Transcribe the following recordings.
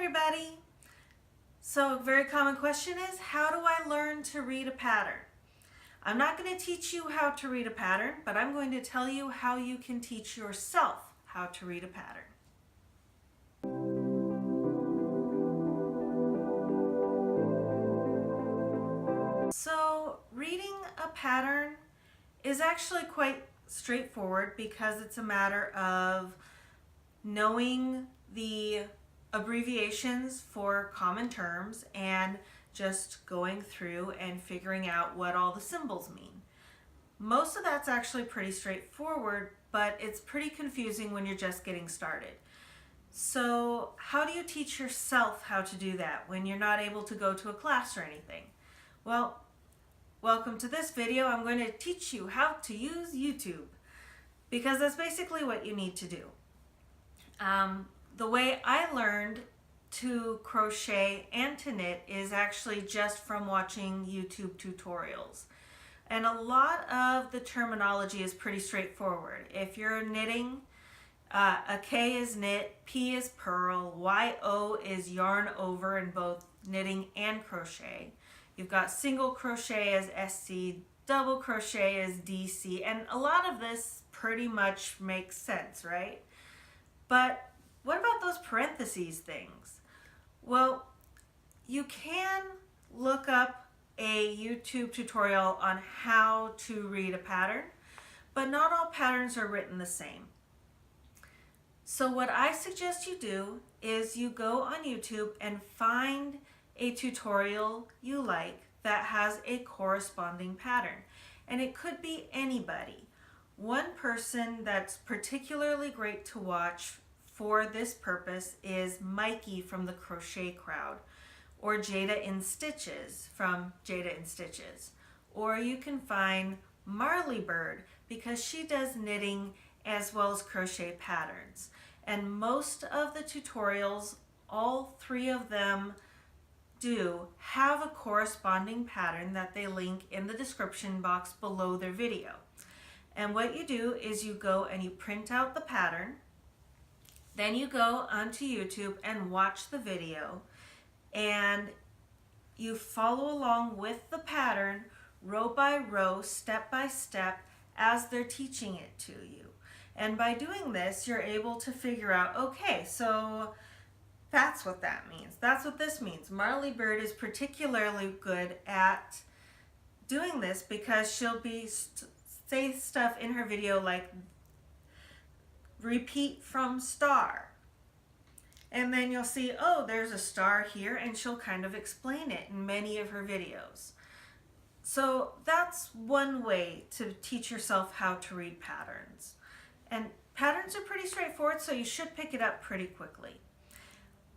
everybody. So a very common question is, how do I learn to read a pattern? I'm not going to teach you how to read a pattern, but I'm going to tell you how you can teach yourself how to read a pattern. So reading a pattern is actually quite straightforward because it's a matter of knowing the abbreviations for common terms and just going through and figuring out what all the symbols mean. Most of that's actually pretty straightforward, but it's pretty confusing when you're just getting started. So how do you teach yourself how to do that when you're not able to go to a class or anything? Well, welcome to this video. I'm going to teach you how to use YouTube because that's basically what you need to do. The way I learned to crochet and to knit is actually just from watching YouTube tutorials. And a lot of the terminology is pretty straightforward. If you're knitting, a K is knit, P is purl, YO is yarn over in both knitting and crochet. You've got single crochet as SC, double crochet as DC, and a lot of this pretty much makes sense, right? But what about those parentheses things? Well, you can look up a YouTube tutorial on how to read a pattern, but not all patterns are written the same. So what I suggest you do is you go on YouTube and find a tutorial you like that has a corresponding pattern. And it could be anybody. One person that's particularly great to watch for this purpose is Mikey from the Crochet Crowd, or Jayda InStitches from Jayda InStitches. Or you can find Marley Bird because she does knitting as well as crochet patterns. And most of the tutorials, all three of them do have a corresponding pattern that they link in the description box below their video. And what you do is you go and you print out the pattern. Then you go onto YouTube and watch the video and you follow along with the pattern row by row, step by step as they're teaching it to you. And by doing this, you're able to figure out, okay, so that's what that means. That's what this means. Marley Bird is particularly good at doing this because she'll be say stuff in her video like repeat from star. And then you'll see, oh, there's a star here, and she'll kind of explain it in many of her videos. So that's one way to teach yourself how to read patterns. And patterns are pretty straightforward, so you should pick it up pretty quickly.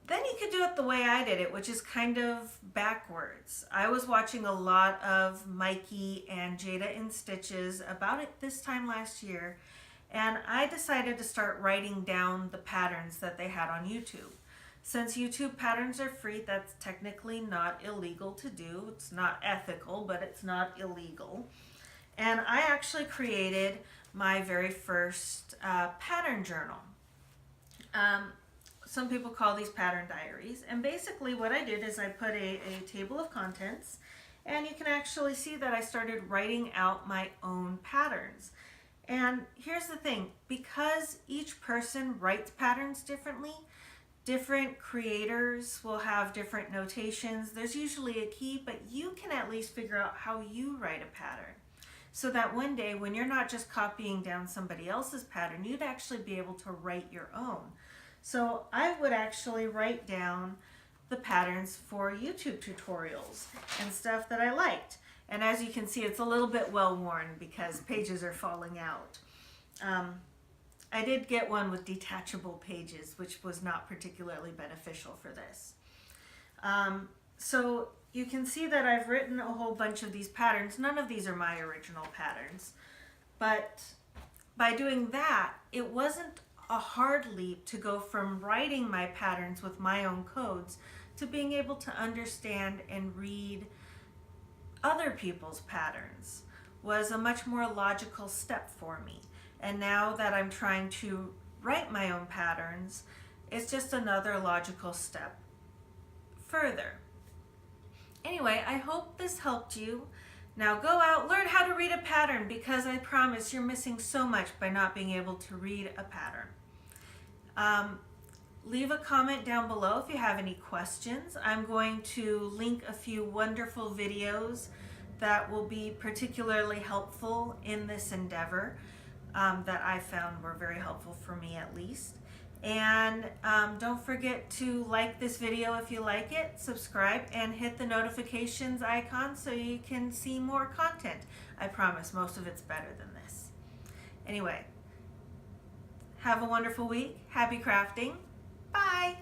Then you could do it the way I did it, which is kind of backwards. I was watching a lot of Mikey and Jayda InStitches about it this time last year, and I decided to start writing down the patterns that they had on YouTube. Since YouTube patterns are free, that's technically not illegal to do. It's not ethical, but it's not illegal. And I actually created my very first pattern journal. Some people call these pattern diaries. And basically what I did is I put a table of contents, and you can actually see that I started writing out my own patterns. And here's the thing, because each person writes patterns differently, different creators will have different notations. There's usually a key, but you can at least figure out how you write a pattern. So that one day when you're not just copying down somebody else's pattern, you'd actually be able to write your own. So I would actually write down the patterns for YouTube tutorials and stuff that I liked. And as you can see, it's a little bit well worn because pages are falling out. I did get one with detachable pages, which was not particularly beneficial for this. So you can see that I've written a whole bunch of these patterns. None of these are my original patterns. But by doing that, it wasn't a hard leap to go from writing my patterns with my own codes to being able to understand and read other people's patterns. Was a much more logical step for me. And now that I'm trying to write my own patterns, it's just another logical step further. Anyway, I hope this helped you. Now go out, learn how to read a pattern, because I promise you're missing so much by not being able to read a pattern. Leave a comment down below if you have any questions. I'm going to link a few wonderful videos that will be particularly helpful in this endeavor, that I found were very helpful for me at least. And don't forget to like this video if you like it, subscribe, and hit the notifications icon so you can see more content. I promise most of it's better than this. Anyway, have a wonderful week. Happy crafting. Bye.